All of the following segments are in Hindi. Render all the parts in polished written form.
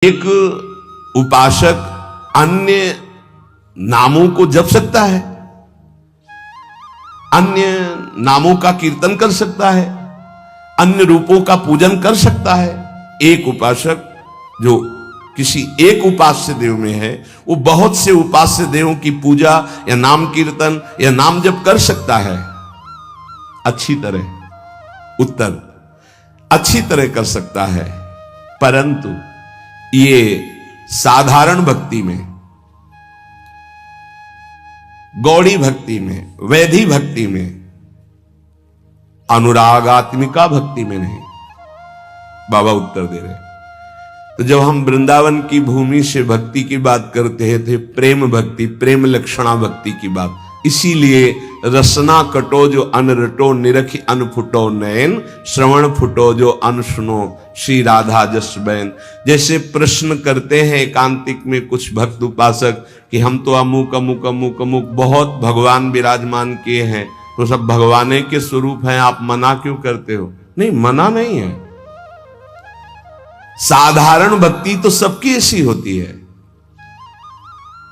एक उपासक अन्य नामों को जप सकता है, अन्य नामों का कीर्तन कर सकता है, अन्य रूपों का पूजन कर सकता है। एक उपासक जो किसी एक उपास्य देव में है, वो बहुत से उपास्य देवों की पूजा या नाम कीर्तन या नाम जप कर सकता है। अच्छी तरह उत्तर अच्छी तरह कर सकता है, परंतु ये साधारण भक्ति में, गौड़ी भक्ति में, वैधि भक्ति में, अनुरागात्मिका भक्ति में नहीं। बाबा उत्तर दे रहे। तो जब हम वृंदावन की भूमि से भक्ति की बात करते थे, प्रेम भक्ति, प्रेम लक्षणा भक्ति की बात, इसीलिए रसना कटो जो अन रटो, निरखी अन फुटो नयन, श्रवण फुटो जो अन सुनो, श्री राधा जस बैन। जैसे प्रश्न करते हैं एकांतिक में कुछ भक्त उपासक कि हम तो अमुक अमुक अमुक अमुक बहुत भगवान विराजमान किए हैं, तो सब भगवाने के स्वरूप हैं, आप मना क्यों करते हो? नहीं, मना नहीं है। साधारण भक्ति तो सबकी ऐसी होती है,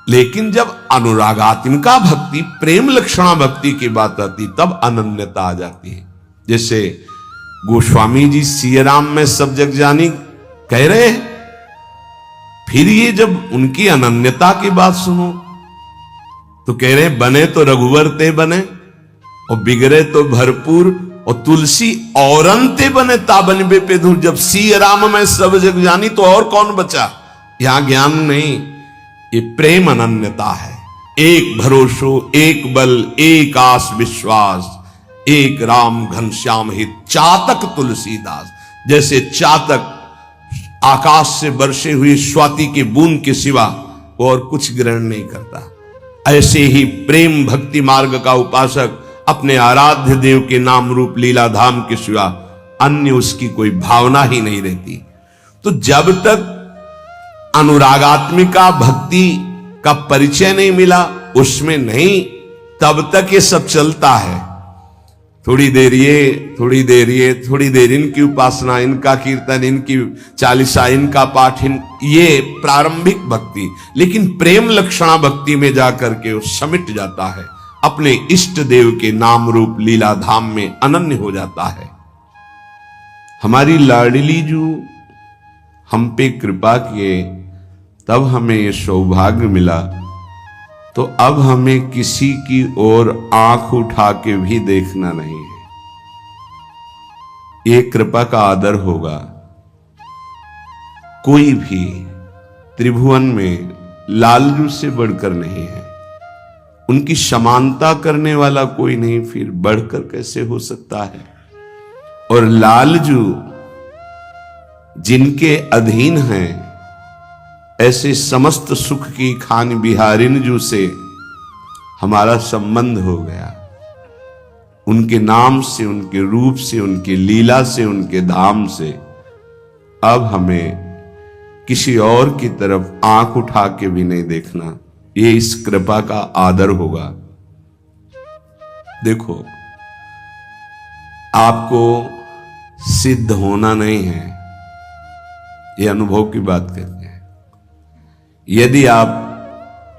लेकिन जब अनुरागात्मिका भक्ति, प्रेम लक्षणा भक्ति की बात आती, तब अनन्यता आ जाती है। जैसे गोस्वामी जी सिया राम में सब जग जानी कह रहे हैं, फिर ये जब उनकी अनन्यता की बात सुनो तो कह रहे बने तो रघुवर ते बने और बिगड़े तो भरपूर, और तुलसी औरंते बने ताबन बे पे धूर। जब सिया राम में सब जग जानी तो और कौन बचा? यहां ज्ञान नहीं, ये प्रेम अनन्यता है। एक भरोसो, एक बल, एक आस विश्वास, एक राम घनश्याम हित, चातक तुलसीदास। जैसे चातक आकाश से बरसे हुए स्वाति के बूंद के सिवा और कुछ ग्रहण नहीं करता, ऐसे ही प्रेम भक्ति मार्ग का उपासक अपने आराध्य देव के नाम रूप लीला धाम के सिवा अन्य उसकी कोई भावना ही नहीं रहती। तो जब तक अनुरागात्मिका भक्ति का परिचय नहीं मिला, उसमें नहीं, तब तक ये सब चलता है। थोड़ी देर ये, थोड़ी देर ये, थोड़ी देर इनकी उपासना, इनका कीर्तन, इनकी चालीसा, इनका पाठ, ये प्रारंभिक भक्ति। लेकिन प्रेम लक्षणा भक्ति में जाकर के वो समिट जाता है, अपने इष्ट देव के नाम रूप लीला धाम में अनन्य हो जाता है। हमारी लाडली जो हम पे कृपा किए, तब हमें ये सौभाग्य मिला, तो अब हमें किसी की ओर आंख उठा के भी देखना नहीं है। ये कृपा का आदर होगा। कोई भी त्रिभुवन में लालजू से बढ़कर नहीं है, उनकी समानता करने वाला कोई नहीं, फिर बढ़कर कैसे हो सकता है? और लालजू जिनके अधीन हैं, ऐसे समस्त सुख की खान बिहारिन जू से हमारा संबंध हो गया। उनके नाम से, उनके रूप से, उनके लीला से, उनके धाम से अब हमें किसी और की तरफ आंख उठा के भी नहीं देखना। ये इस कृपा का आदर होगा। देखो, आपको सिद्ध होना नहीं है, ये अनुभव की बात करते हैं। यदि आप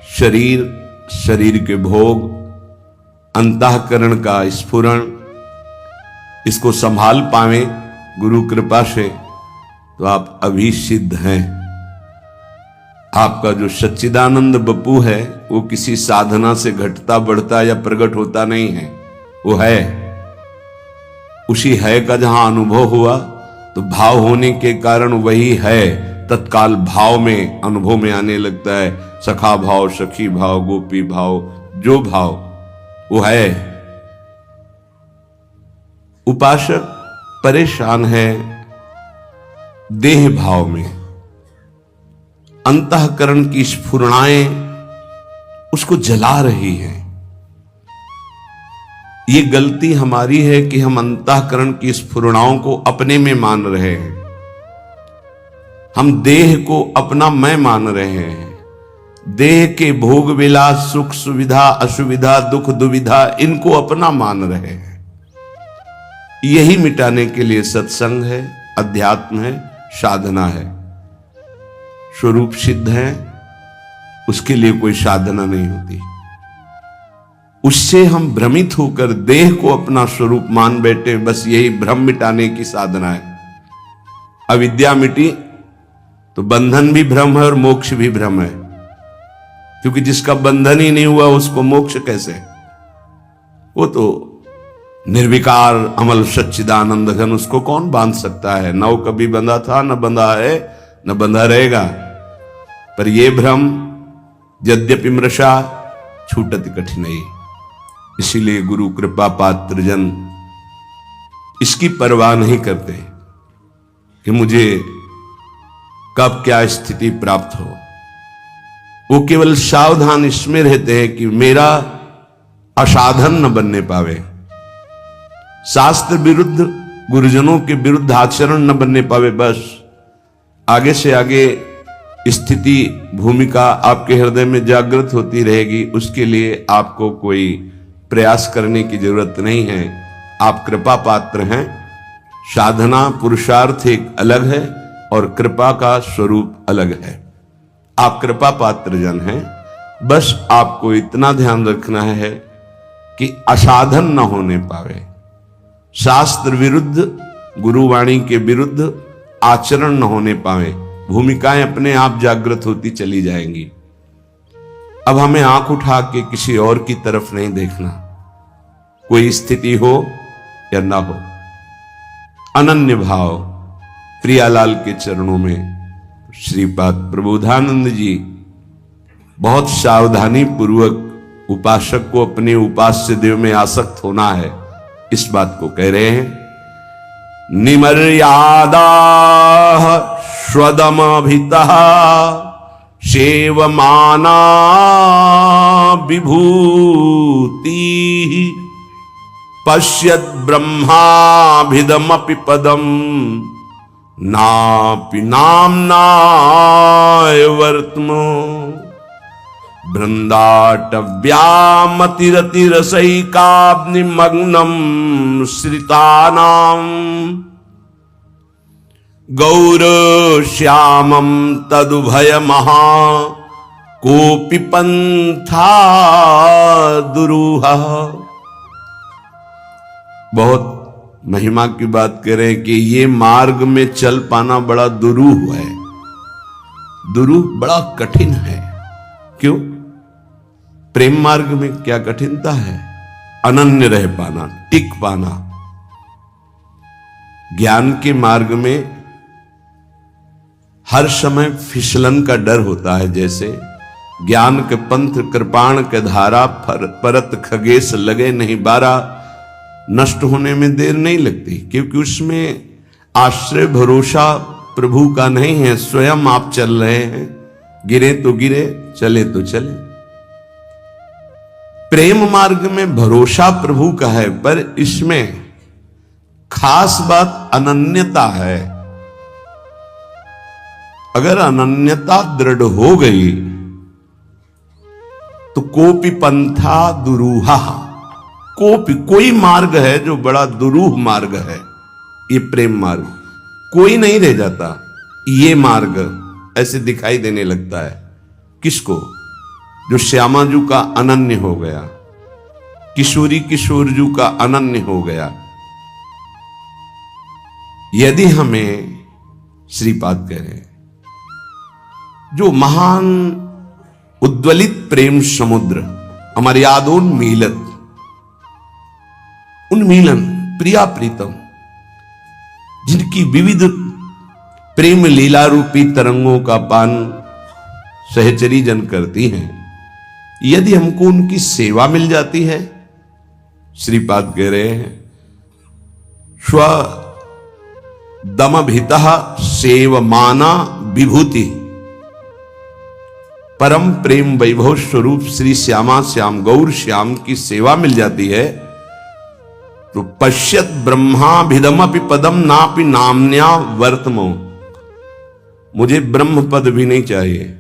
शरीर के भोग, अंतःकरण का स्फुरण, इसको संभाल पावे गुरु कृपा से, तो आप अभी सिद्ध हैं। आपका जो सच्चिदानंद बप्पू है, वो किसी साधना से घटता बढ़ता या प्रकट होता नहीं है, वो है। उसी है का जहां अनुभव हुआ, तो भाव होने के कारण वही है तत्काल भाव में, अनुभव में आने लगता है। सखा भाव, सखी भाव, गोपी भाव, जो भाव वो है। उपासक परेशान है देह भाव में, अंतःकरण की स्फुरणाएं उसको जला रही हैं। ये गलती हमारी है कि हम अंतःकरण की स्फुरणाओं को अपने में मान रहे हैं, हम देह को अपना मैं मान रहे हैं। देह के भोग विलास, सुख सुविधा, असुविधा, दुख दुविधा, इनको अपना मान रहे हैं। यही मिटाने के लिए सत्संग है, अध्यात्म है, साधना है। स्वरूप सिद्ध है, उसके लिए कोई साधना नहीं होती। उससे हम भ्रमित होकर देह को अपना स्वरूप मान बैठे, बस यही भ्रम मिटाने की साधना है। अविद्या मिटी तो बंधन भी भ्रम है और मोक्ष भी भ्रम है, क्योंकि जिसका बंधन ही नहीं हुआ उसको मोक्ष कैसे? वो तो निर्विकार अमल सच्चिदानंद घन, उसको कौन बांध सकता है? न वो कभी बंधा था, न बंधा है, न बंधा रहेगा। पर ये भ्रम यद्यपि मृषा छूटति कठिनाई। इसीलिए गुरु कृपा पात्र जन इसकी परवाह नहीं करते कि मुझे कब क्या स्थिति प्राप्त हो। वो केवल सावधान इसमें रहते हैं कि मेरा असाधन न बनने पावे, शास्त्र विरुद्ध, गुरुजनों के विरुद्ध आचरण न बनने पावे। बस आगे से आगे स्थिति, भूमिका आपके हृदय में जागृत होती रहेगी। उसके लिए आपको कोई प्रयास करने की जरूरत नहीं है। आप कृपा पात्र हैं। साधना पुरुषार्थ एक अलग है और कृपा का स्वरूप अलग है। आप कृपा पात्र जन हैं। बस आपको इतना ध्यान रखना है कि असाधन न होने पावे, शास्त्र विरुद्ध, गुरुवाणी के विरुद्ध आचरण न होने पावे। भूमिकाएं अपने आप जागृत होती चली जाएंगी। अब हमें आंख उठा के किसी और की तरफ नहीं देखना, कोई स्थिति हो या ना हो। अनन्य भाव प्रियालाल के चरणों में श्रीपाद प्रबोधानंद जी बहुत सावधानी पूर्वक उपासक को अपने उपास्य देव में आसक्त होना है, इस बात को कह रहे हैं। निमर्यादा स्वदमभितः सेवमाना विभूति पश्यद ब्रह्माभिदमपि पदम नापि नाम्नाय वर्त्मो बृंदाटव्यामतिरतिरसैकाग्निमग्नं श्रितानां गौरश्यामं तदुभयमहा कोऽपि पंथा दुरूहः। बहुत महिमा की बात करें कि ये मार्ग में चल पाना बड़ा दुरूह है। दुरूह बड़ा कठिन है। क्यों? प्रेम मार्ग में क्या कठिनता है? अनन्य रह पाना, टिक पाना। ज्ञान के मार्ग में हर समय फिसलन का डर होता है। जैसे ज्ञान के पंथ कृपाण के धारा, परत खगेश लगे नहीं बारा। नष्ट होने में देर नहीं लगती, क्योंकि उसमें आश्रय भरोसा प्रभु का नहीं है, स्वयं आप चल रहे हैं। गिरे तो गिरे, चले तो चले। प्रेम मार्ग में भरोसा प्रभु का है, पर इसमें खास बात अनन्यता है। अगर अनन्यता दृढ़ हो गई तो कोपि पंथा दुरूहा, कोई मार्ग है जो बड़ा दुरूह मार्ग है। ये प्रेम मार्ग कोई नहीं रह जाता। ये मार्ग ऐसे दिखाई देने लगता है किसको? जो श्यामाजू का अनन्य हो गया, किशोरी किशोरजू का अनन्य हो गया। यदि हमें श्रीपाद कह रहे जो महान उद्वलित प्रेम समुद्र, हमारी यादोन्मीलन, उन्मीलन, प्रिया प्रीतम, जिनकी विविध प्रेम लीला रूपी तरंगों का पान सहचरी जन करती हैं, यदि हमको उनकी सेवा मिल जाती है, श्रीपाद कह रहे हैं स्व दमभितः सेवमाना विभूति, परम प्रेम वैभव स्वरूप श्री श्यामा श्याम गौर श्याम की सेवा मिल जाती है, तो पश्यत ब्रह्माभिदमपि पदम नापि नाम्न्या वर्तमो। मुझे ब्रह्म पद भी नहीं चाहिए,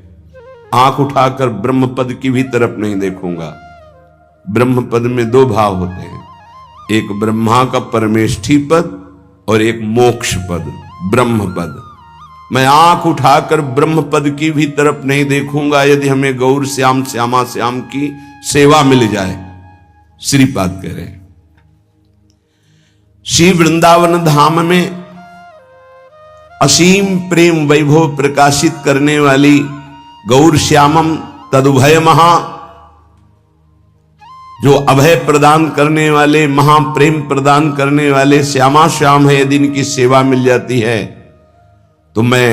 आंख उठाकर ब्रह्म पद की भी तरफ नहीं देखूंगा। ब्रह्म पद में दो भाव होते हैं, एक ब्रह्मा का परमेष्ठी पद और एक मोक्ष पद, ब्रह्म पद। मैं आंख उठाकर ब्रह्म पद की भी तरफ नहीं देखूंगा यदि हमें गौर श्याम श्यामा श्याम की सेवा मिल जाए। श्रीपाद कह रहे हैं श्री वृंदावन धाम में असीम प्रेम वैभव प्रकाशित करने वाली गौर श्यामम तदुभय महा, जो अभय प्रदान करने वाले, महाप्रेम प्रदान करने वाले श्यामा श्याम है, यदि इनकी सेवा मिल जाती है तो मैं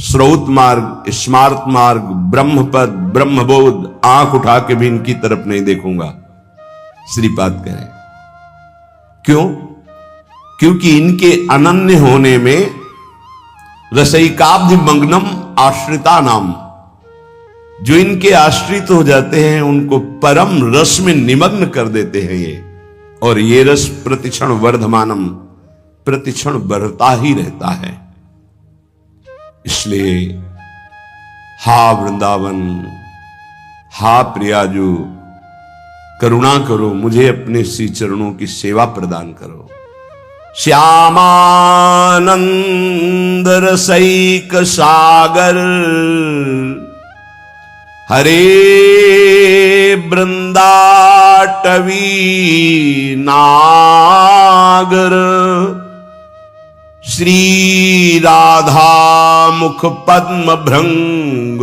श्रौत मार्ग, स्मार्त मार्ग, ब्रह्मपद, ब्रह्मबोध आंख उठा के भी इनकी तरफ नहीं देखूंगा। श्रीपाद कह रहे क्यों? क्योंकि इनके अनन्य होने में रसैकाब्धि मग्नम आश्रिता नाम, जो इनके आश्रित हो जाते हैं उनको परम रस में निमग्न कर देते हैं ये, और ये रस प्रतिक्षण वर्धमानम, प्रतिक्षण बढ़ता ही रहता है। इसलिए हा वृंदावन, हा प्रियाजू, करुणा करो, मुझे अपने श्री चरणों की सेवा प्रदान करो। श्यामानंद रसैक सागर हरे वृंदाटवी नागर, श्री राधा मुख पद्म भृंग,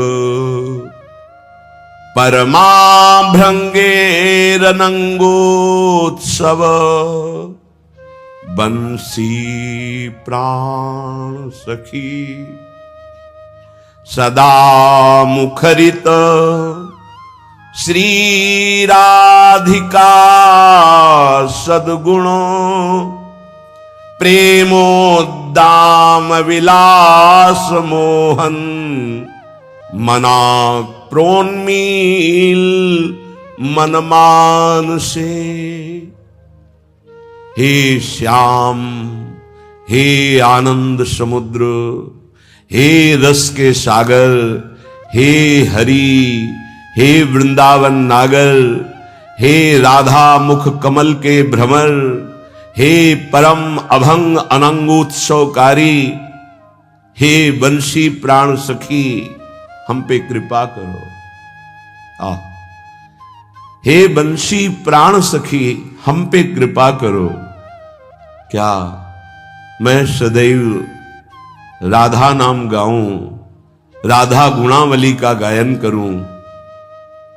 परमा भृंगेरनंगोत्सव, बंसी प्राण सखी सदा मुखरित, श्री राधिका सद्गुणो, प्रेमोद्दाम विलास मोहन, मना प्रोन्मील मनमान से। हे श्याम, हे आनंद समुद्र, हे रस के सागर, हे हरि, हे वृंदावन नागर, हे राधा मुख कमल के भ्रमर, हे परम अभंग अनंगोत्सवकारी, हे बंशी प्राण सखी, हम पे कृपा करो। हे बंशी प्राण सखी, हम पे कृपा करो। क्या मैं सदैव राधा नाम गाऊं, राधा गुणावली का गायन करूं,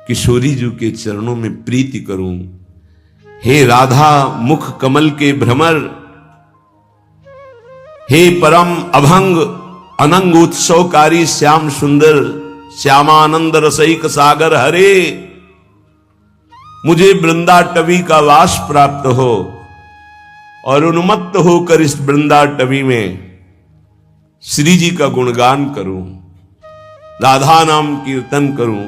किशोरी जी के चरणों में प्रीति करूं। हे राधा मुख कमल के भ्रमर, हे परम अभंग अनंग उत्सवकारी श्याम सुंदर, श्यामानंद रसैक सागर हरे, मुझे वृंदाटवी का वास प्राप्त हो और उन्मत्त होकर इस वृंदाटवी में श्री जी का गुणगान करूं, राधा नाम कीर्तन करूं,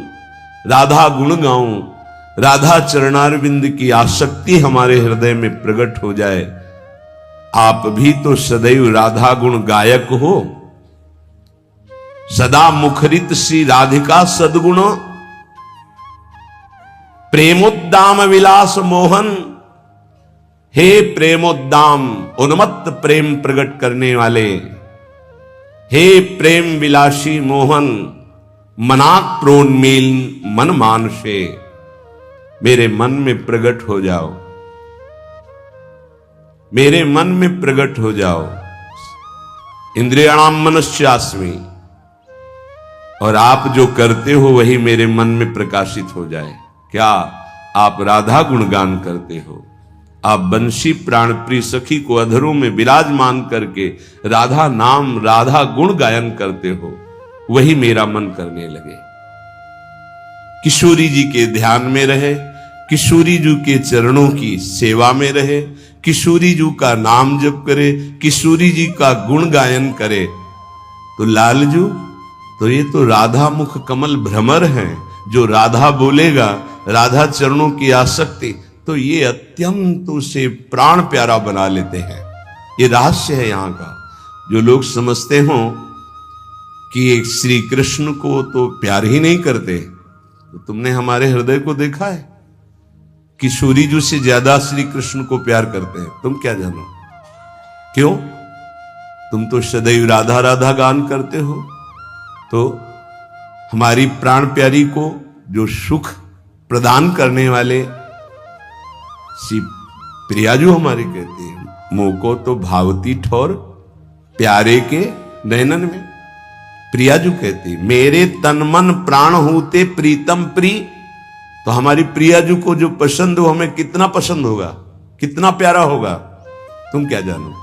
राधा गुण गाऊं, राधा चरणारविंद की आसक्ति हमारे हृदय में प्रकट हो जाए। आप भी तो सदैव राधा गुण गायक हो। सदा मुखरित श्री राधिका सद्गुण, प्रेमोद्दाम विलास मोहन, हे प्रेमोद्दाम उन्मत्त प्रेम प्रकट करने वाले, हे प्रेम विलासी मोहन, मनाक प्रोन्मील मन मानसे, मेरे मन में प्रकट हो जाओ, मेरे मन में प्रकट हो जाओ। इंद्रियाणाम मनश्चास्मि, और आप जो करते हो वही मेरे मन में प्रकाशित हो जाए। क्या आप राधा गुणगान करते हो? आप बंशी प्राण प्रिय सखी को अधरों में विराजमान करके राधा नाम, राधा गुण गायन करते हो, वही मेरा मन करने लगे। किशोरी जी के ध्यान में रहे, किशोरी जी के चरणों की सेवा में रहे, किशोरी जी का नाम जप करे, किशोरी जी का गुण गायन करे, तो लालजू तो ये तो राधा मुख कमल भ्रमर हैं। जो राधा बोलेगा, राधा चरणों की आसक्ति, तो ये अत्यंत उसे प्राण प्यारा बना लेते हैं। ये रहस्य है यहाँ का। जो लोग समझते हो कि श्री कृष्ण को तो प्यार ही नहीं करते, तो तुमने हमारे हृदय को देखा है? किशोरी जी से ज्यादा श्री कृष्ण को प्यार करते हैं। तुम क्या जानो? क्यों? तुम तो सदैव राधा राधा गान करते हो, तो हमारी प्राण प्यारी को जो सुख प्रदान करने वाले श्री प्रियाजू हमारे कहते हैं, मोको तो भावती ठोर प्यारे के नयनन में। प्रियाजू कहती मेरे तन मन प्राण होते प्रीतम प्री। तो हमारी प्रियाजू को जो पसंद हो, हमें कितना पसंद होगा, कितना प्यारा होगा, तुम क्या जानो।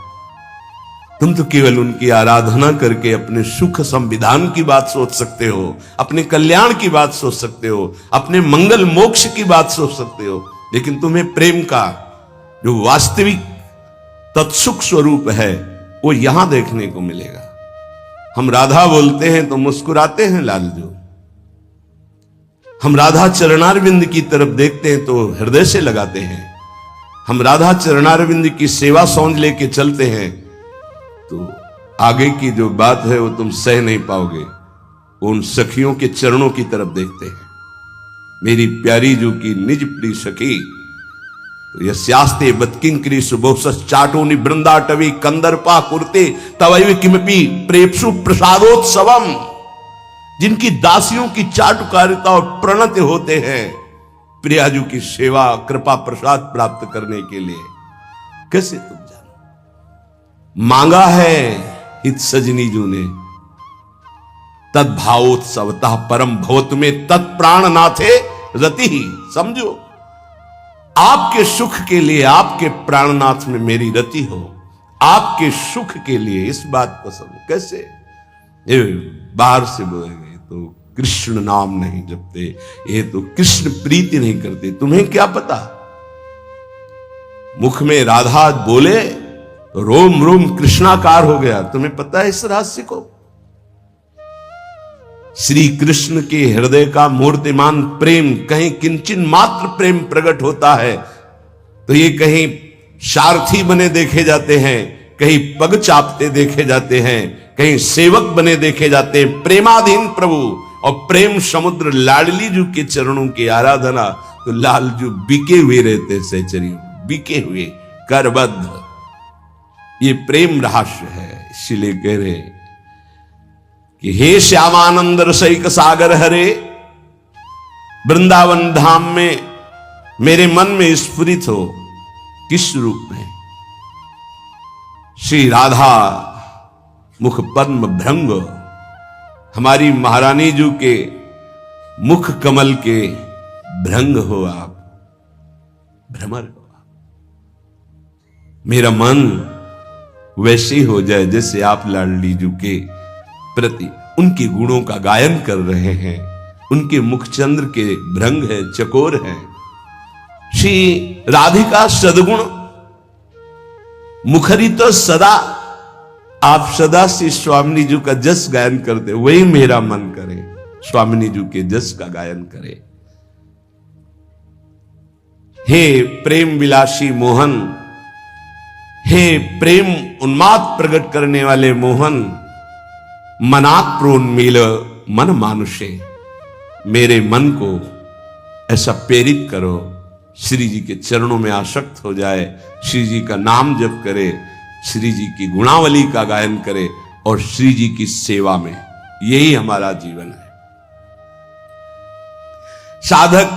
तुम तो केवल उनकी आराधना करके अपने सुख संविधान की बात सोच सकते हो, अपने कल्याण की बात सोच सकते हो, अपने मंगल मोक्ष की बात सोच सकते हो, लेकिन तुम्हें प्रेम का जो वास्तविक तत्सुख स्वरूप है वो यहां देखने को मिलेगा। हम राधा बोलते हैं तो मुस्कुराते हैं लालजू, हम राधा चरणारविंद की तरफ देखते हैं तो हृदय से लगाते हैं, हम राधा चरणारविंद की सेवा सौंध लेके चलते हैं तो आगे की जो बात है वो तुम सह नहीं पाओगे, उन सखियों के चरणों की तरफ देखते हैं। मेरी प्यारी जो की निज प्रिय सखी तो यस्यास्ते बत्किंकरी सुबोसस चाटोनि बृंदाटवी कंदर्पा कुर्ते तवैव किमपि प्रेप्सु प्रसादोत्सवम। जिनकी दासियों की चाटुकारिता और प्रणति होते हैं प्रियाजू की सेवा कृपा प्रसाद प्राप्त करने के लिए, कैसे तुम जानो। मांगा है हित सजनी जू ने तद्भावोत्सवतः परम भवत में तत्प्राण नाथे रति ही। समझो, आपके सुख के लिए, आपके प्राणनाथ में मेरी रति हो, आपके सुख के लिए इस बात को समझो। कैसे ये बाहर से बोलेंगे तो कृष्ण नाम नहीं जपते, ये तो कृष्ण प्रीति नहीं करते, तुम्हें क्या पता। मुख में राधा बोले तो रोम रोम कृष्णाकार हो गया, तुम्हें पता है इस रहस्य को। श्री कृष्ण के हृदय का मूर्तिमान प्रेम कहीं किंचन मात्र प्रेम प्रकट होता है तो ये कहीं सारथी बने देखे जाते हैं, कहीं पग चापते देखे जाते हैं, कहीं सेवक बने देखे जाते हैं। प्रेमाधीन प्रभु और प्रेम समुद्र लाडली जू के चरणों की आराधना तो लालजू बिके हुए रहते, सहचरियों बिके हुए करबद्ध। ये प्रेम रहस्य है, इसीलिए कह रहे कि हे श्यामानंद रसैक सागर हरे, वृंदावन धाम में मेरे मन में स्फुरित हो। किस रूप में? श्री राधा मुख पद्म भृंग, हमारी महारानी जी के मुख कमल के भृंग हो आप, भ्रमर हो आप। मेरा मन वैसे हो जाए जैसे आप लाडली जी के प्रति उनके गुणों का गायन कर रहे हैं। उनके मुखचंद्र के भृंग है, चकोर है। श्री राधिका सदगुण मुखरी तो सदा, आप सदा से स्वामिनी जी का जस गायन करते, वही मेरा मन करे स्वामिनी जी के जस का गायन करे। हे प्रेम विलासी मोहन, हे प्रेम उन्माद प्रकट करने वाले मोहन, मनाक प्रोन्मील मन मानुषे, मेरे मन को ऐसा प्रेरित करो श्री जी के चरणों में आसक्त हो जाए, श्री जी का नाम जप करे, श्री जी की गुणावली का गायन करे और श्री जी की सेवा में, यही हमारा जीवन है। साधक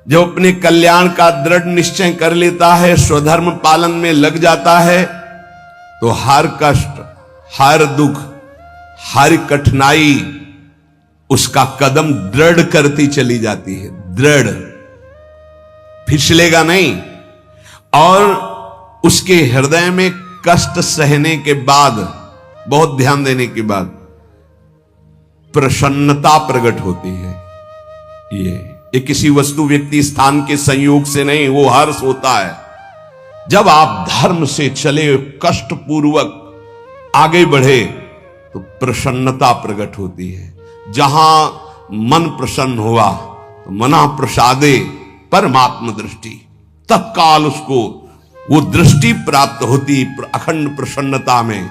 जो अपने कल्याण का दृढ़ निश्चय कर लेता है, स्वधर्म पालन में लग जाता है, तो हर कष्ट, हर दुख, हर कठिनाई उसका कदम दृढ़ करती चली जाती है। दृढ़, फिसलेगा नहीं। और उसके हृदय में कष्ट सहने के बाद, बहुत ध्यान देने के बाद प्रसन्नता प्रकट होती है। ये किसी वस्तु व्यक्ति स्थान के संयोग से नहीं, वो हर्ष होता है जब आप धर्म से चले, कष्ट पूर्वक आगे बढ़े तो प्रसन्नता प्रकट होती है। जहां मन प्रसन्न हुआ तो मना प्रसादे परमात्म दृष्टि, तत्काल उसको वो दृष्टि प्राप्त होती अखंड प्रसन्नता में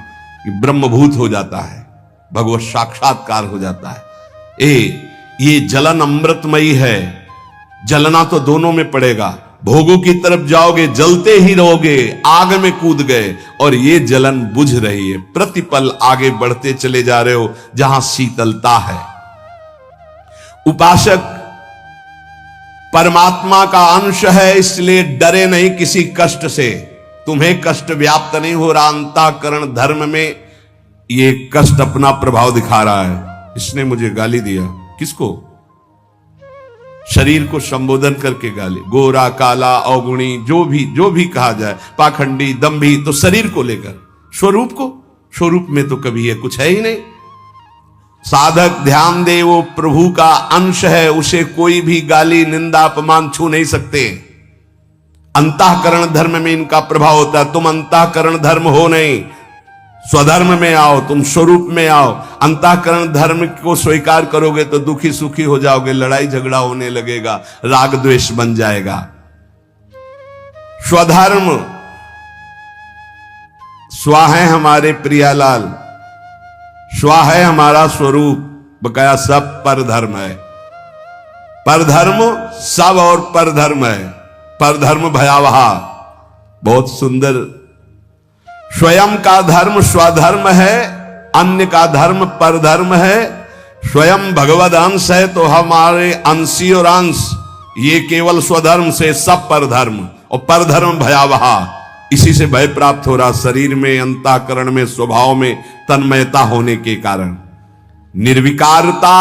कि ब्रह्मभूत हो जाता है, भगवत साक्षात्कार हो जाता है। ये जलन अमृतमयी है, जलना तो दोनों में पड़ेगा। भोगों की तरफ जाओगे, जलते ही रहोगे, आग में कूद गए और ये जलन बुझ रही है। प्रतिपल आगे बढ़ते चले जा रहे हो जहां शीतलता है। उपासक परमात्मा का अंश है, इसलिए डरे नहीं किसी कष्ट से। तुम्हें कष्ट व्याप्त नहीं हो रहा, अंतःकरण धर्म में ये कष्ट अपना प्रभाव दिखा रहा है। इसने मुझे गाली दिया, किसको? शरीर को संबोधन करके गाली, गोरा काला अवगुणी, जो भी कहा जाए, पाखंडी दंभी, तो शरीर को लेकर, स्वरूप में तो कभी ये कुछ है ही नहीं। साधक ध्यान दे, वो प्रभु का अंश है, उसे कोई भी गाली निंदा अपमान छू नहीं सकते। अंतःकरण धर्म में इनका प्रभाव होता है। तुम अंतःकरण धर्म हो नहीं, स्वधर्म में आओ, तुम स्वरूप में आओ। अंतःकरण धर्म को स्वीकार करोगे तो दुखी सुखी हो जाओगे, लड़ाई झगड़ा होने लगेगा, राग द्वेष बन जाएगा। स्वधर्म स्वा है हमारे प्रियालाल, स्वा है हमारा स्वरूप, बकाया सब परधर्म है। परधर्म सब और परधर्म है। परधर्म भयावह, बहुत सुंदर। स्वयं का धर्म स्वधर्म है, अन्य का धर्म परधर्म है। स्वयं भगवद अंश है तो हमारे अंशी और अंश, ये केवल स्वधर्म से सब परधर्म, और परधर्म भयावह। इसी से भय प्राप्त हो रहा शरीर में, अंतःकरण में, स्वभाव में तन्मयता होने के कारण। निर्विकारता,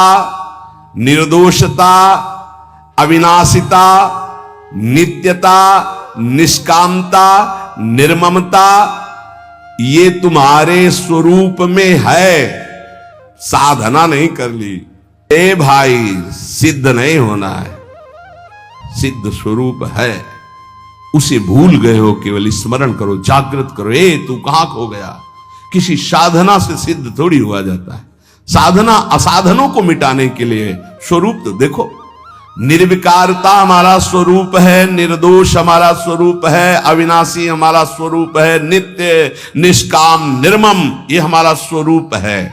निर्दोषता, अविनाशिता, नित्यता, निष्कामता, निर्ममता, ये तुम्हारे स्वरूप में है। साधना नहीं कर ली। ए भाई, सिद्ध नहीं होना है, सिद्ध स्वरूप है, उसे भूल गए हो। केवल स्मरण करो, जागृत करो। तू कहां खो गया? किसी साधना से सिद्ध थोड़ी हुआ जाता है। साधना असाधनों को मिटाने के लिए, स्वरूप तो देखो। निर्विकारता हमारा स्वरूप है, निर्दोष हमारा स्वरूप है, अविनाशी हमारा स्वरूप है, नित्य निष्काम निर्मम ये हमारा स्वरूप है।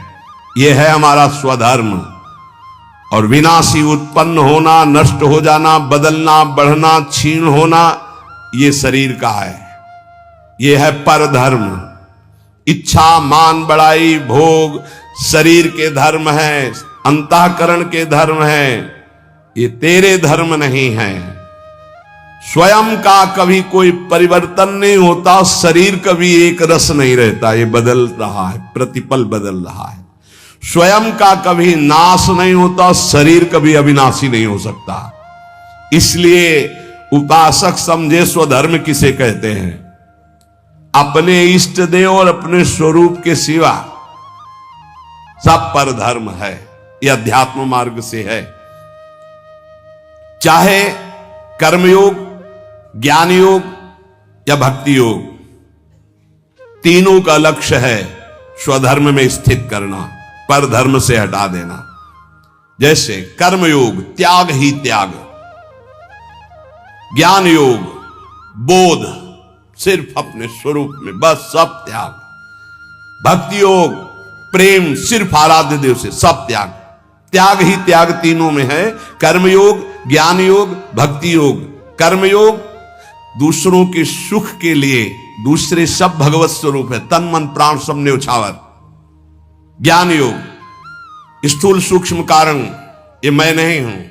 यह है हमारा स्वधर्म। और विनाशी उत्पन्न होना, नष्ट हो जाना, बदलना, बढ़ना, क्षीण होना, ये शरीर का है। यह है परधर्म। इच्छा, मान, बड़ाई, भोग शरीर के धर्म है, अंतःकरण के धर्म है। ये तेरे धर्म नहीं है। स्वयं का कभी कोई परिवर्तन नहीं होता, शरीर कभी एक रस नहीं रहता, ये बदल रहा है, प्रतिपल बदल रहा है। स्वयं का कभी नाश नहीं होता, शरीर कभी अविनाशी नहीं हो सकता। इसलिए उपासक समझे स्वधर्म किसे कहते हैं? अपने इष्ट देव और अपने स्वरूप के सिवा सब परधर्म है। यह अध्यात्म मार्ग से है। चाहे कर्मयोग, ज्ञान योग या भक्ति योग, तीनों का लक्ष्य है स्वधर्म में स्थित करना, परधर्म से हटा देना। जैसे कर्मयोग, त्याग ही त्याग। ज्ञान योग, बोध, सिर्फ अपने स्वरूप में बस सब त्याग। भक्ति योग, प्रेम, सिर्फ आराध्य देव से सब त्याग। त्याग ही त्याग तीनों में है। कर्मयोग, ज्ञान योग, भक्ति योग। कर्मयोग दूसरों के सुख के लिए, दूसरे सब भगवत स्वरूप है, तन मन प्राण सब न्योछावर। ज्ञान योग स्थूल सूक्ष्म कारण, ये मैं नहीं हूं,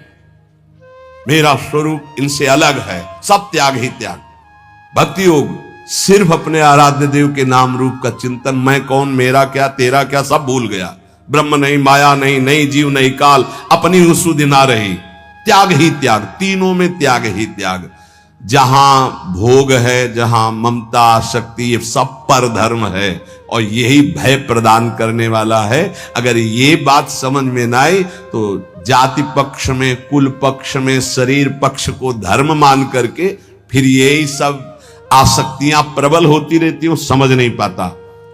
मेरा स्वरूप इनसे अलग है, सब त्याग ही त्याग। भक्ति योग सिर्फ अपने आराध्य देव के नाम रूप का चिंतन, मैं कौन, मेरा क्या, तेरा क्या, सब भूल गया। ब्रह्म नहीं, माया नहीं, नहीं जीव नहीं काल, अपनी सुधि ना रही। त्याग ही त्याग, तीनों में त्याग ही त्याग। जहां भोग है, जहां ममता, शक्ति, ये सब पर धर्म है और यही भय प्रदान करने वाला है। अगर ये बात समझ में ना आई तो जाति पक्ष में, कुल पक्ष में, शरीर पक्ष को धर्म मान करके फिर यही सब आसक्तियां प्रबल होती रहती हूं, समझ नहीं पाता।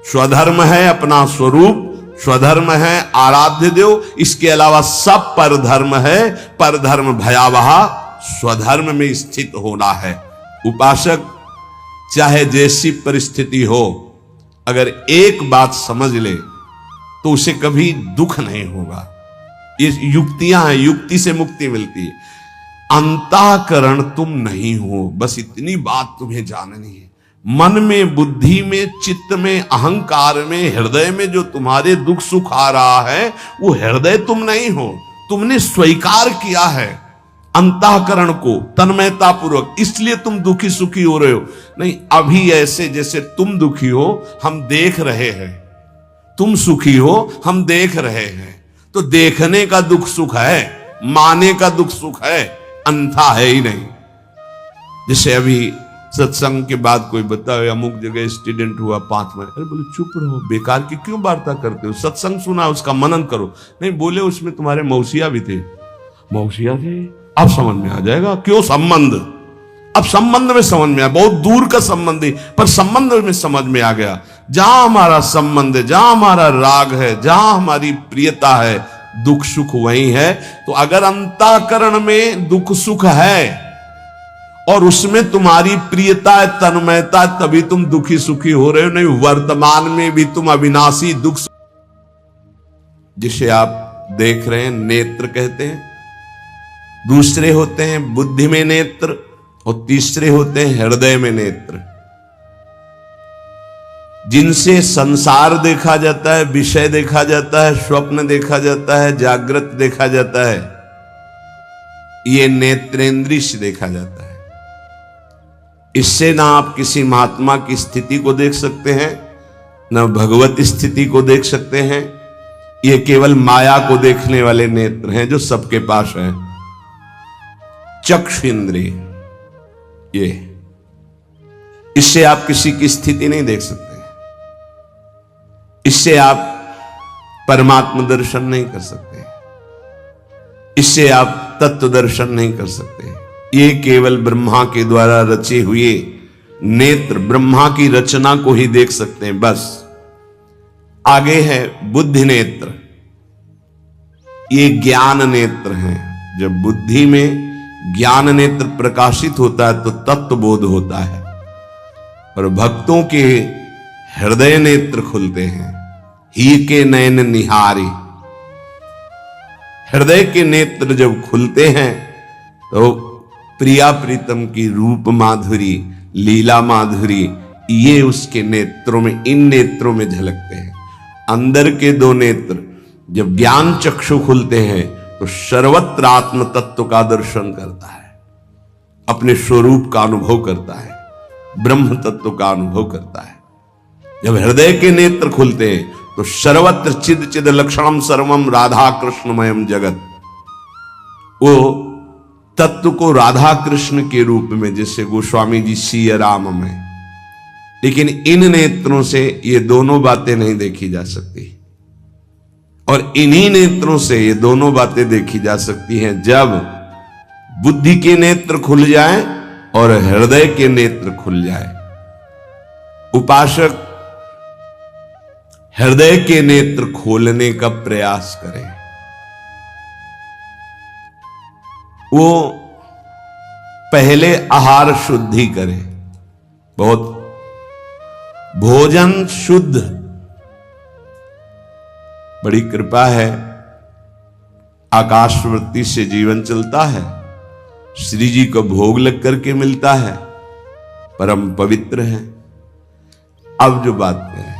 स्वधर्म है अपना स्वरूप, स्वधर्म है आराध्य देव, इसके अलावा सब परधर्म है। परधर्म भयावह, स्वधर्म में स्थित होना है। उपासक चाहे जैसी परिस्थिति हो, अगर एक बात समझ ले तो उसे कभी दुख नहीं होगा। ये युक्तियां हैं, युक्ति से मुक्ति मिलती है। अंतःकरण तुम नहीं हो, बस इतनी बात तुम्हें जाननी है। मन में, बुद्धि में, चित्त में, अहंकार में, हृदय में जो तुम्हारे दुख सुख आ रहा है वो हृदय तुम नहीं हो। तुमने स्वीकार किया है अंतःकरण को तन्मयता पूर्वक, इसलिए तुम दुखी सुखी हो रहे हो। नहीं, अभी ऐसे जैसे तुम दुखी हो हम देख रहे हैं, तुम सुखी हो हम देख रहे हैं। तो देखने का दुख सुख है, माने का दुख सुख है, अंधा है ही नहीं। जैसे अभी सत्संग के बाद कोई बताओ अमुक जगह एक्सीडेंट हुआ 5 महीने, अरे बोले चुप रहो, बेकार की क्यों वार्ता करते हो, सत्संग सुना उसका मनन करो। नहीं, बोले उसमें तुम्हारे मौसिया भी थे। मौसिया थे, अब समझ में आ जाएगा क्यों संबंध, अब संबंध में समझ में आया, बहुत दूर का संबंध है पर संबंध में समझ में आ गया। जहां हमारा संबंध है, जहां हमारा राग है, जहां हमारी प्रियता है, दुख सुख वही है। तो अगर अंतःकरण में दुख सुख है और उसमें तुम्हारी प्रियता है, तन्मयता, तभी तुम दुखी सुखी हो रहे हो। नहीं, वर्तमान में भी तुम अविनाशी दुख, जिसे आप देख रहे हैं नेत्र कहते हैं, दूसरे होते हैं बुद्धि में नेत्र और तीसरे होते हैं हृदय में नेत्र, जिनसे संसार देखा जाता है, विषय देखा जाता है, स्वप्न देखा जाता है, जागृत देखा जाता है। ये नेत्रेंद्रिय से देखा जाता है। इससे ना आप किसी महात्मा की स्थिति को देख सकते हैं, ना भगवत स्थिति को देख सकते हैं। ये केवल माया को देखने वाले नेत्र हैं जो सबके पास हैं। चक्षु इंद्रिय, ये इससे आप किसी की स्थिति नहीं देख सकते, इससे आप परमात्मा दर्शन नहीं कर सकते, इससे आप तत्व दर्शन नहीं कर सकते। ये केवल ब्रह्मा के द्वारा रचे हुए नेत्र, ब्रह्मा की रचना को ही देख सकते हैं बस। आगे है बुद्धि नेत्र, ये ज्ञान नेत्र हैं। जब बुद्धि में ज्ञान नेत्र प्रकाशित होता है तो तत्व बोध होता है, और भक्तों के हृदय नेत्र खुलते हैं। ही के नयन निहारी, हृदय के नेत्र जब खुलते हैं तो प्रिया प्रीतम की रूप माधुरी, लीला माधुरी, ये उसके नेत्रों में, इन नेत्रों में झलकते हैं। अंदर के 2 नेत्र जब ज्ञान चक्षु खुलते हैं तो सर्वत्र आत्म तत्व का दर्शन करता है, अपने स्वरूप का अनुभव करता है, ब्रह्म तत्व का अनुभव करता है। जब हृदय के नेत्र खुलते हैं तो सर्वत्र चिद चिद लक्षणम सर्वम राधा कृष्णमयम जगत, वो तत्व को राधा कृष्ण के रूप में, जैसे गोस्वामी जी सिया राम में। लेकिन इन नेत्रों से ये दोनों बातें नहीं देखी जा सकती, और इन्हीं नेत्रों से ये दोनों बातें देखी जा सकती हैं जब बुद्धि के नेत्र खुल जाए और हृदय के नेत्र खुल जाए। उपासक हृदय के नेत्र खोलने का प्रयास करें। वो पहले आहार शुद्धि करे, बहुत भोजन शुद्ध। बड़ी कृपा है, आकाशवृत्ति से जीवन चलता है, श्री जी को भोग लग करके मिलता है, परम पवित्र है। अब जो बात करें,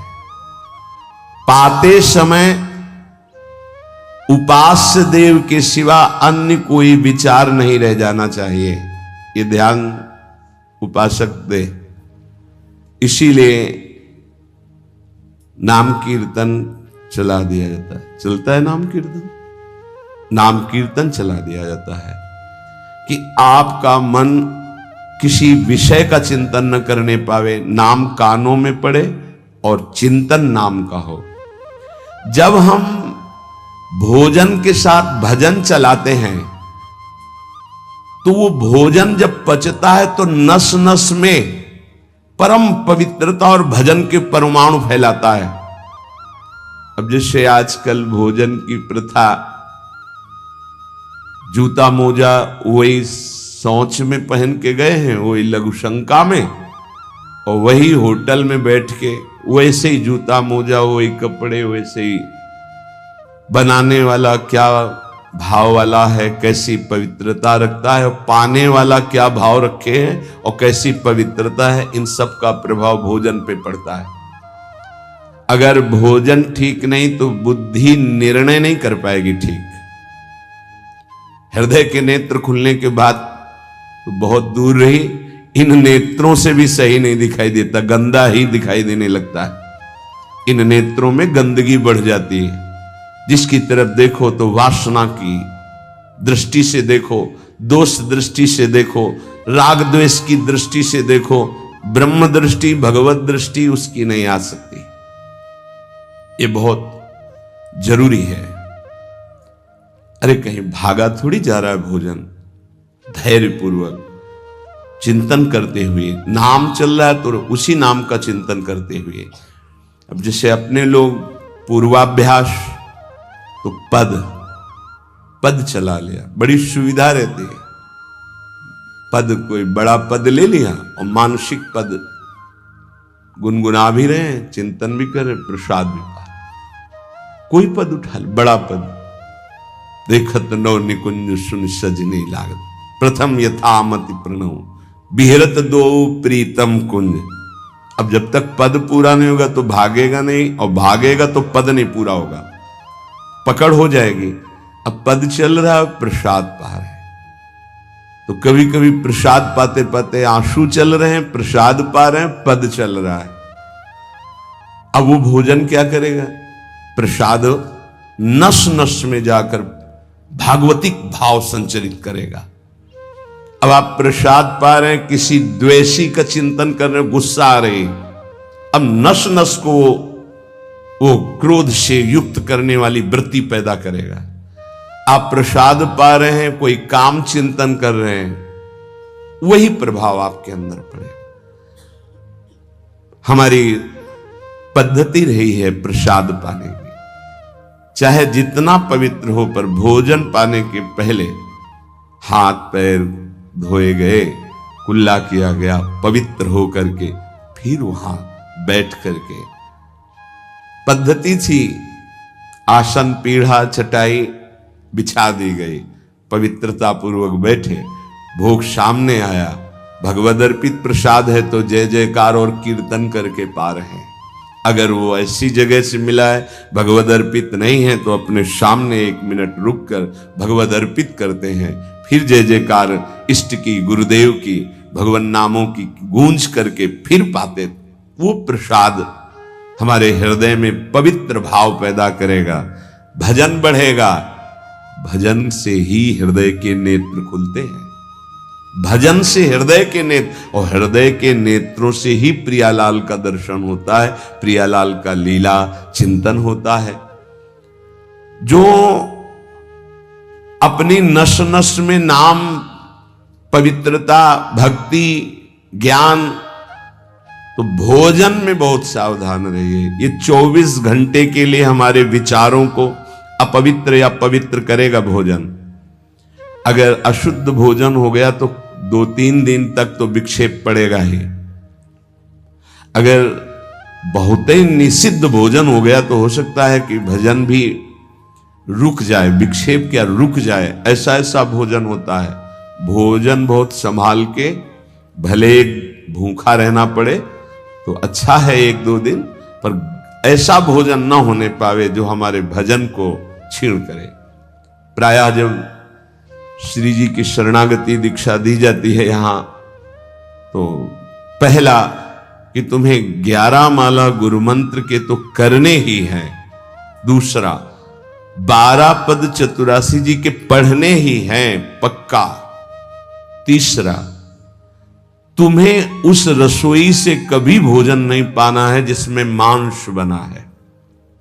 पाते समय उपास्य देव के सिवा अन्य कोई विचार नहीं रह जाना चाहिए, ये ध्यान उपासक दे। इसीलिए नाम कीर्तन चला दिया जाता है, चलता है नाम कीर्तन, नाम कीर्तन चला दिया जाता है कि आपका मन किसी विषय का चिंतन न करने पावे, नाम कानों में पड़े और चिंतन नाम का हो। जब हम भोजन के साथ भजन चलाते हैं तो वो भोजन जब पचता है तो नस नस में परम पवित्रता और भजन के परमाणु फैलाता है। अब जैसे आजकल भोजन की प्रथा, जूता मोजा वही सोच में पहन के गए हैं, वही लघुशंका में, और वही होटल में बैठ के वैसे ही जूता मोजा, वही कपड़े, वैसे ही बनाने वाला क्या भाव वाला है, कैसी पवित्रता रखता है, और पाने वाला क्या भाव रखे है और कैसी पवित्रता है, इन सब का प्रभाव भोजन पे पड़ता है। अगर भोजन ठीक नहीं तो बुद्धि निर्णय नहीं कर पाएगी ठीक। हृदय के नेत्र खुलने के बाद तो बहुत दूर रही, इन नेत्रों से भी सही नहीं दिखाई देता, गंदा ही दिखाई देने लगता है। इन नेत्रों में गंदगी बढ़ जाती है। जिसकी तरफ देखो तो वासना की दृष्टि से देखो, दोष दृष्टि से देखो, राग द्वेष की दृष्टि से देखो, ब्रह्म दृष्टि भगवत दृष्टि उसकी नहीं आ सकती। ये बहुत जरूरी है। अरे कहीं भागा थोड़ी जा रहा है भोजन, धैर्य पूर्वक चिंतन करते हुए, नाम चल रहा है तो उसी नाम का चिंतन करते हुए। अब जैसे अपने लोग पूर्वाभ्यास तो पद चला लिया, बड़ी सुविधा रहती है। पद कोई बड़ा पद ले लिया और मानसिक पद गुनगुना भी रहे हैं, चिंतन भी कर रहे, प्रसाद भी पा रहे। कोई पद उठा ले, बड़ा पद, देखत नौ निकुंज सुन सजनी लागत, प्रथम यथामति प्रणव बिहरत दो प्रीतम कुंज। अब जब तक पद पूरा नहीं होगा तो भागेगा नहीं, और भागेगा तो पद नहीं पूरा होगा, पकड़ हो जाएगी। अब पद चल रहा है, प्रसाद पा रहे हैं, तो कभी कभी प्रसाद पाते पाते आंसू चल रहे हैं, प्रसाद पा रहे हैं, पद चल रहा है। अब वो भोजन क्या करेगा? प्रसाद नस नस में जाकर भागवतिक भाव संचरित करेगा। अब आप प्रसाद पा रहे हैं, किसी द्वेषी का चिंतन कर रहे हैं, गुस्सा आ रही, अब नस नस को वो क्रोध से युक्त करने वाली वृत्ति पैदा करेगा। आप प्रसाद पा रहे हैं, कोई काम चिंतन कर रहे हैं, वही प्रभाव आपके अंदर पड़ेगा। हमारी पद्धति रही है प्रसाद पाने की, चाहे जितना पवित्र हो, पर भोजन पाने के पहले हाथ पैर धोए गए, कुल्ला किया गया, पवित्र हो करके फिर वहां बैठ करके पद्धति थी, आसन पीढ़ा चटाई बिछा दी गई, पवित्रता पूर्वक बैठे, भोग सामने आया, भगवद अर्पित प्रसाद है तो जय जयकार और कीर्तन करके पा रहे हैं। अगर वो ऐसी जगह से मिला है, भगवद अर्पित नहीं है, तो अपने सामने 1 मिनट रुक कर भगवद अर्पित करते हैं, फिर जय जयकार इष्ट की, गुरुदेव की, भगवान नामों की गूंज करके फिर पाते। वो प्रसाद हमारे हृदय में पवित्र भाव पैदा करेगा, भजन बढ़ेगा। भजन से ही हृदय के नेत्र खुलते हैं, भजन से हृदय के नेत्र, और हृदय के नेत्रों से ही प्रियालाल का दर्शन होता है, प्रियालाल का लीला चिंतन होता है। जो अपनी नस नस में नाम, पवित्रता, भक्ति, ज्ञान, तो भोजन में बहुत सावधान रहिए। ये 24 घंटे के लिए हमारे विचारों को अपवित्र या पवित्र करेगा भोजन। अगर अशुद्ध भोजन हो गया तो 2-3 दिन तक तो विक्षेप पड़ेगा ही। अगर बहुत ही निषिद्ध भोजन हो गया तो हो सकता है कि भजन भी रुक जाए, विक्षेप क्या रुक जाए, ऐसा ऐसा भोजन होता है। भोजन बहुत संभाल के, भले भूखा रहना पड़े तो अच्छा है 1-2 दिन, पर ऐसा भोजन ना होने पावे जो हमारे भजन को छीण करे। प्रायः जब श्री जी की शरणागति दीक्षा दी जाती है यहाँ, तो पहला कि तुम्हें 11 माला गुरु मंत्र के तो करने ही हैं, दूसरा 12 पद चतुरासी जी के पढ़ने ही हैं पक्का, तीसरा तुम्हें उस रसोई से कभी भोजन नहीं पाना है जिसमें मांस बना है,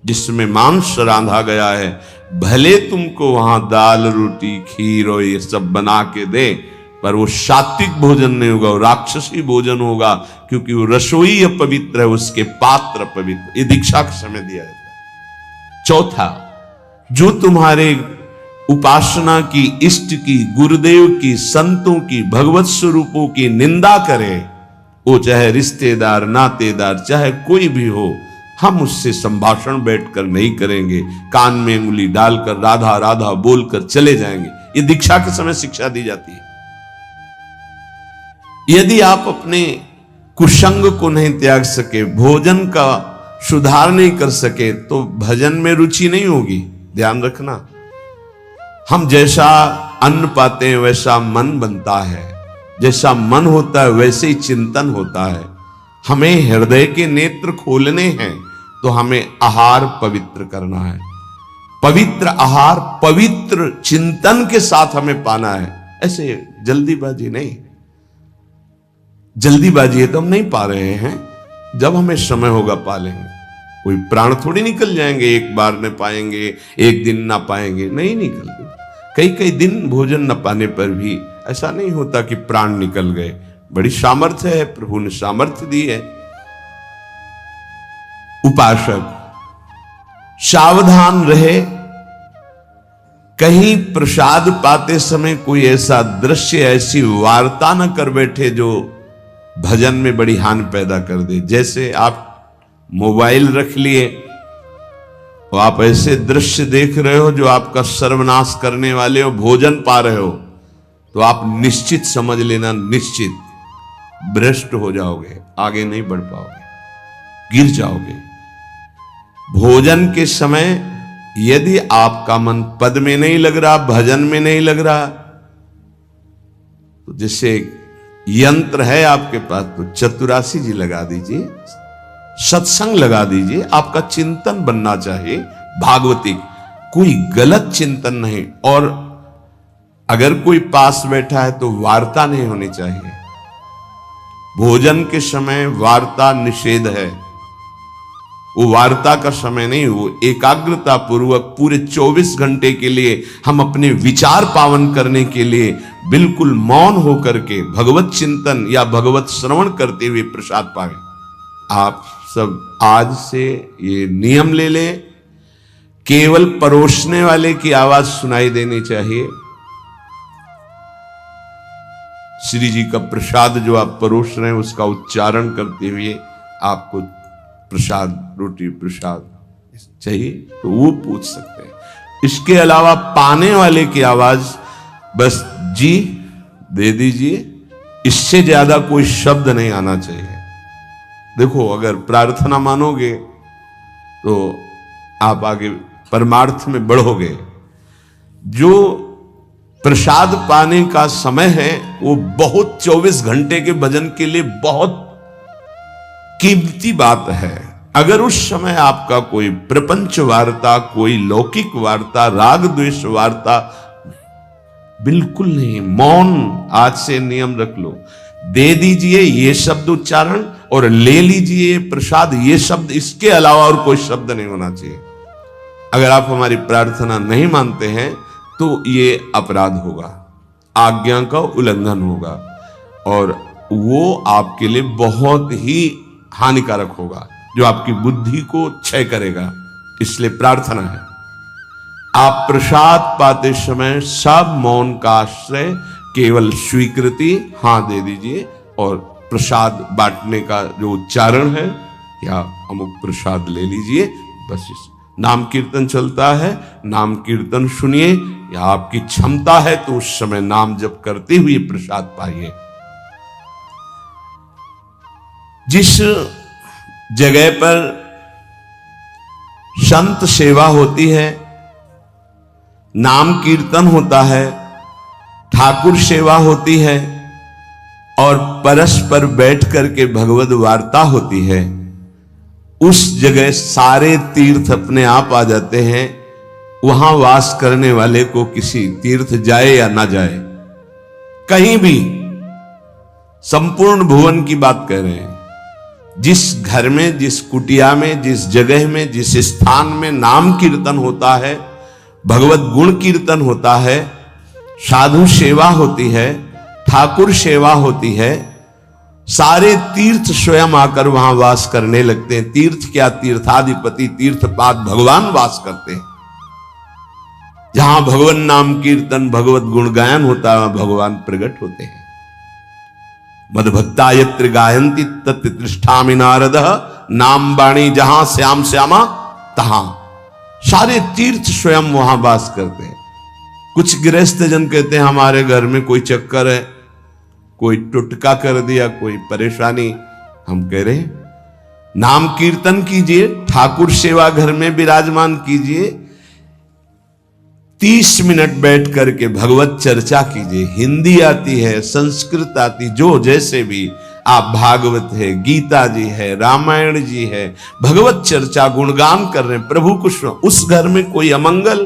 जिसमें मांस रांधा गया है। भले तुमको वहां दाल रोटी खीर और ये सब बना के दे, पर वो सात्विक भोजन नहीं होगा, वो राक्षसी भोजन होगा, क्योंकि वो रसोई अपवित्र है, उसके पात्र पवित्र। ये दीक्षा के समय दिया जाता है। चौथा, जो तुम्हारे उपासना की, इष्ट की, गुरुदेव की, संतों की, भगवत स्वरूपों की निंदा करे, वो चाहे रिश्तेदार, नातेदार, चाहे कोई भी हो, हम उससे संभाषण बैठकर नहीं करेंगे, कान में उंगली डालकर राधा राधा बोलकर चले जाएंगे। ये दीक्षा के समय शिक्षा दी जाती है। यदि आप अपने कुसंग को नहीं त्याग सके, भोजन का सुधार नहीं कर सके, तो भजन में रुचि नहीं होगी। ध्यान रखना, हम जैसा अन्न पाते हैं वैसा मन बनता है, जैसा मन होता है वैसे ही चिंतन होता है। हमें हृदय के नेत्र खोलने हैं तो हमें आहार पवित्र करना है। पवित्र आहार पवित्र चिंतन के साथ हमें पाना है। ऐसे जल्दीबाजी नहीं, जल्दीबाजी है तो हम नहीं पा रहे हैं, जब हमें समय होगा पा लेंगे। कोई प्राण थोड़ी निकल जाएंगे, एक बार न पाएंगे, एक दिन ना पाएंगे, नहीं निकल। कई कई दिन भोजन न पाने पर भी ऐसा नहीं होता कि प्राण निकल गए। बड़ी सामर्थ्य है, प्रभु ने सामर्थ्य दी है। उपासक सावधान रहे, कहीं प्रसाद पाते समय कोई ऐसा दृश्य, ऐसी वार्ता न कर बैठे जो भजन में बड़ी हानि पैदा कर दे। जैसे आप मोबाइल रख लिए और आप ऐसे दृश्य देख रहे हो जो आपका सर्वनाश करने वाले हो, भोजन पा रहे हो, तो आप निश्चित समझ लेना, निश्चित भ्रष्ट हो जाओगे, आगे नहीं बढ़ पाओगे, गिर जाओगे। भोजन के समय यदि आपका मन पद में नहीं लग रहा, भजन में नहीं लग रहा, तो जैसे यंत्र है आपके पास, तो चतुरासी जी लगा दीजिए, सत्संग लगा दीजिए। आपका चिंतन बनना चाहिए भागवतिक, कोई गलत चिंतन नहीं। और अगर कोई पास बैठा है तो वार्ता नहीं होनी चाहिए। भोजन के समय वार्ता निषेध है, वो वार्ता का समय नहीं, वो एकाग्रता पूर्वक पूरे 24 घंटे के लिए हम अपने विचार पावन करने के लिए बिल्कुल मौन होकर के भगवत चिंतन या भगवत श्रवण करते हुए प्रसाद पाए। आप सब आज से ये नियम ले लें, केवल परोसने वाले की आवाज सुनाई देनी चाहिए। श्री जी का प्रसाद जो आप परोस रहे हैं उसका उच्चारण करते हुए आपको प्रसाद, रोटी प्रसाद चाहिए तो वो पूछ सकते हैं। इसके अलावा पाने वाले की आवाज बस जी दे दीजिए, इससे ज्यादा कोई शब्द नहीं आना चाहिए। देखो, अगर प्रार्थना मानोगे तो आप आगे परमार्थ में बढ़ोगे। जो प्रसाद पाने का समय है वो बहुत 24 घंटे के भजन के लिए बहुत कीमती बात है। अगर उस समय आपका कोई प्रपंच वार्ता, कोई लौकिक वार्ता, राग द्वेष वार्ता, बिल्कुल नहीं, मौन आज से नियम रख लो। दे दीजिए ये शब्द उच्चारण और ले लीजिए प्रसाद ये शब्द, इसके अलावा और कोई शब्द नहीं होना चाहिए। अगर आप हमारी प्रार्थना नहीं मानते हैं तो ये अपराध होगा, आज्ञा का उल्लंघन होगा और वो आपके लिए बहुत ही हानिकारक होगा, जो आपकी बुद्धि को क्षय करेगा। इसलिए प्रार्थना है, आप प्रसाद पाते समय सब मौन का आश्रय, केवल स्वीकृति हां दे दीजिए और प्रसाद बांटने का जो उच्चारण है या अमुक प्रसाद ले लीजिए। बस इस नाम कीर्तन चलता है, नाम कीर्तन सुनिए, या आपकी क्षमता है तो उस समय नाम जप करते हुए प्रसाद पाइए। जिस जगह पर संत सेवा होती है, नाम कीर्तन होता है, ठाकुर सेवा होती है और परस्पर बैठ करके भगवद वार्ता होती है, उस जगह सारे तीर्थ अपने आप आ जाते हैं। वहां वास करने वाले को किसी तीर्थ जाए या ना जाए, कहीं भी, संपूर्ण भुवन की बात कह रहे हैं, जिस घर में, जिस कुटिया में, जिस जगह में, जिस स्थान में नाम कीर्तन होता है, भगवत गुण कीर्तन होता है, साधु सेवा होती है, ठाकुर सेवा होती है, सारे तीर्थ स्वयं आकर वहां वास करने लगते हैं। तीर्थ क्या, तीर्थाधिपति तीर्थपाद भगवान वास करते हैं। जहां भगवान नाम कीर्तन, भगवत गुण गायन होता है, भगवान प्रकट होते हैं। मद भक्ता यत्र गायन्ति तत्र तिष्ठामि नारदः नाम बाणी जहां श्याम श्यामा तहां। सारे तीर्थ स्वयं वहां वास करते हैं। कुछ गृहस्थ जन कहते हैं हमारे घर में कोई चक्कर है, कोई टुटका कर दिया, कोई परेशानी। हम कह रहे हैं नाम कीर्तन कीजिए, ठाकुर सेवा घर में विराजमान कीजिए, 30 मिनट बैठ करके भगवत चर्चा कीजिए। हिंदी आती है, संस्कृत आती, जो जैसे भी आप, भागवत है, गीता जी है, रामायण जी है, भगवत चर्चा गुणगान कर रहे हैं प्रभु को। उस घर में कोई अमंगल,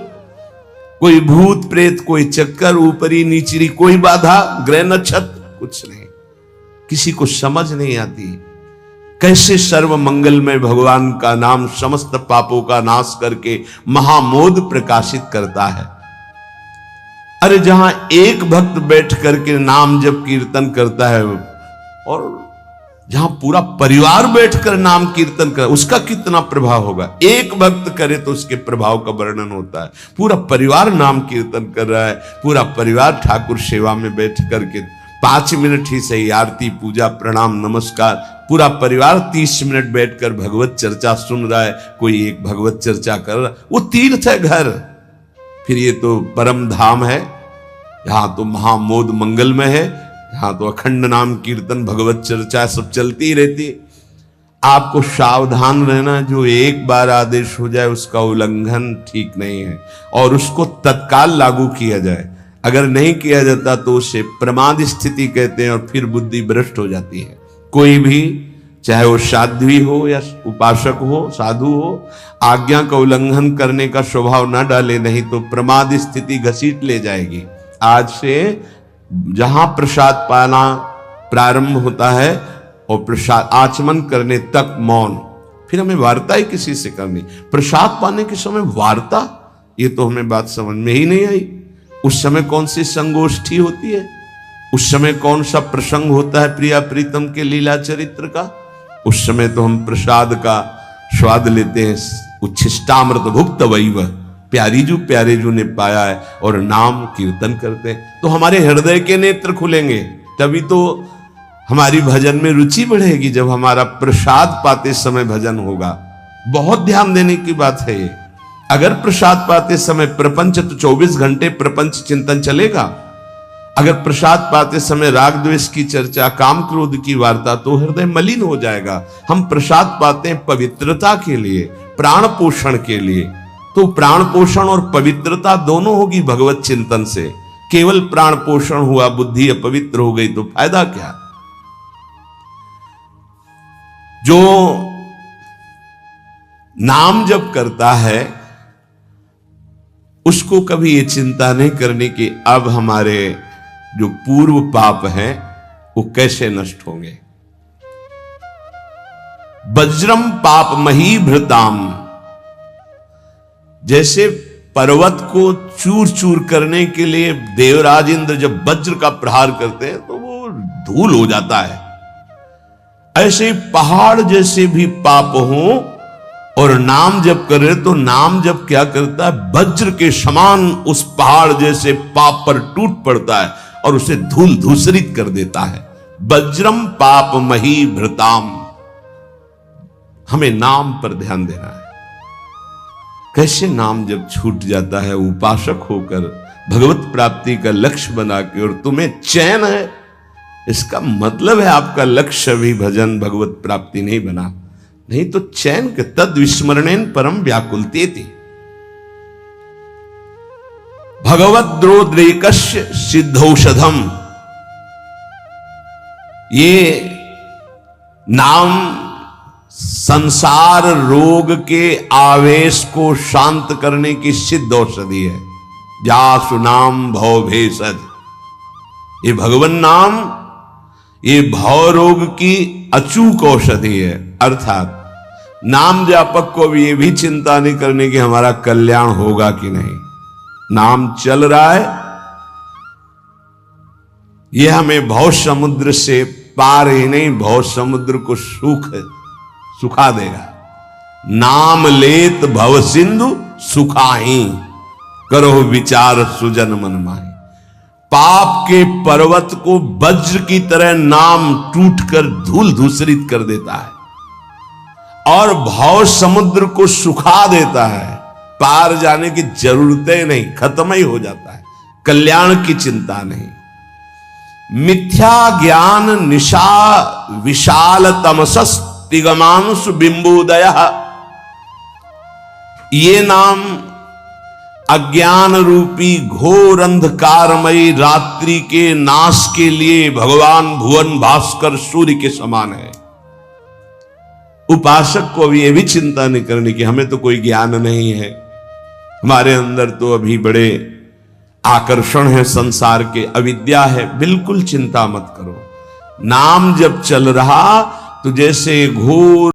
कोई भूत प्रेत, कोई चक्कर, ऊपरी नीचरी कोई बाधा, ग्रह नक्षत्र कुछ नहीं, किसी को समझ नहीं आती कैसे सर्व मंगलमय भगवान का नाम समस्त पापों का नाश करके महामोद प्रकाशित करता है। अरे जहां एक भक्त बैठ करके नाम जप कीर्तन करता है और जहां पूरा परिवार बैठकर नाम कीर्तन कर, उसका कितना प्रभाव होगा। एक भक्त करे तो उसके प्रभाव का वर्णन होता है। पूरा परिवार नाम कीर्तन कर रहा है, पूरा परिवार ठाकुर सेवा में बैठ करके 5 मिनट ही सही, आरती पूजा प्रणाम नमस्कार, पूरा परिवार 30 मिनट बैठकर भगवत चर्चा सुन रहा है। कोई एक भगवत चर्चा कर रहा है, वो तीर्थ है घर। फिर ये तो परम धाम है, यहां तो महामोद मंगलमय है, यहां तो अखंड नाम कीर्तन भगवत चर्चा सब चलती ही रहती। आपको सावधान रहना, जो एक बार आदेश हो जाए उसका उल्लंघन ठीक नहीं है और उसको तत्काल लागू किया जाए। अगर नहीं किया जाता तो उसे प्रमाद स्थिति कहते हैं और फिर बुद्धि भ्रष्ट हो जाती है। कोई भी, चाहे वो साध्वी हो या उपासक हो, साधु हो, आज्ञा का उल्लंघन करने का स्वभाव न डाले, नहीं तो प्रमाद स्थिति घसीट ले जाएगी। आज से जहां प्रसाद पाना प्रारंभ होता है और प्रसाद आचमन करने तक मौन, फिर हमें वार्ता ही किसी से करनी। प्रसाद पाने के समय वार्ता, ये तो हमें बात समझ में ही नहीं आई। उस समय कौन सी संगोष्ठी होती है, उस समय कौन सा प्रसंग होता है प्रिया प्रीतम के लीला चरित्र का। उस समय तो हम प्रसाद का स्वाद लेते हैं, उच्छिष्टामृत भुक्त वैव, प्यारे जू ने पाया है, और नाम कीर्तन करते हैं। तो हमारे हृदय के नेत्र खुलेंगे, तभी तो हमारी भजन में रुचि बढ़ेगी। जब हमारा प्रसाद पाते समय भजन होगा, बहुत ध्यान देने की बात है ये। अगर प्रसाद पाते समय प्रपंच, तो 24 घंटे प्रपंच चिंतन चलेगा। अगर प्रसाद पाते समय राग द्वेष की चर्चा, काम क्रोध की वार्ता, तो हृदय मलिन हो जाएगा। हम प्रसाद पाते हैं पवित्रता के लिए, प्राण पोषण के लिए। तो प्राण पोषण और पवित्रता दोनों होगी भगवत चिंतन से। केवल प्राण पोषण हुआ, बुद्धि अपवित्र हो गई तो फायदा क्या। जो नाम जप करता है उसको कभी ये चिंता नहीं करनी कि अब हमारे जो पूर्व पाप हैं वो कैसे नष्ट होंगे। वज्रम पाप मही भृताम, जैसे पर्वत को चूर चूर करने के लिए देवराज इंद्र जब वज्र का प्रहार करते हैं तो वो धूल हो जाता है, ऐसे पहाड़ जैसे भी पाप हों और नाम जप करे तो नाम जप क्या करता है, वज्र के समान उस पहाड़ जैसे पाप पर टूट पड़ता है और उसे धूल धूसरित कर देता है। वज्रम पाप मही भृताम, हमें नाम पर ध्यान देना है। कैसे नाम जब छूट जाता है उपासक होकर भगवत प्राप्ति का लक्ष्य बना के, और तुम्हें चैन है, इसका मतलब है आपका लक्ष्य भी भजन भगवत प्राप्ति नहीं बना, नहीं तो चैन के तद विस्मरणेन परम व्याकुलते थे। भगवत द्रोद्रेकस्य सिद्धौषधम, ये नाम संसार रोग के आवेश को शांत करने की सिद्ध औषधि है। जासु नाम भव भेषज, ये भगवान नाम ये भव रोग की अचूक औषधि है। अर्थात नाम जापक को भी ये भी चिंता नहीं करने की हमारा कल्याण होगा कि नहीं, नाम चल रहा है, यह हमें भव समुद्र से पार ही नहीं, भव समुद्र को सुखा देगा। नाम लेत भव सिंधु सुखाही, करो विचार सुजन मन माही। पाप के पर्वत को वज्र की तरह नाम टूटकर धूल धूसरित कर देता है। और भव समुद्र को सुखा देता है, पार जाने की जरूरतें नहीं, खत्म ही हो जाता है, कल्याण की चिंता नहीं। मिथ्या ज्ञान निशा विशाल तमसस तिगमांश बिंबोदय, ये नाम अज्ञान रूपी घोर अंधकारमयी रात्रि के नाश के लिए भगवान भुवन भास्कर सूर्य के समान है। उपासक को अभी यह भी चिंता नहीं करनी कि हमें तो कोई ज्ञान नहीं है, हमारे अंदर तो अभी बड़े आकर्षण है संसार के, अविद्या है। बिल्कुल चिंता मत करो, नाम जब चल रहा तो जैसे घोर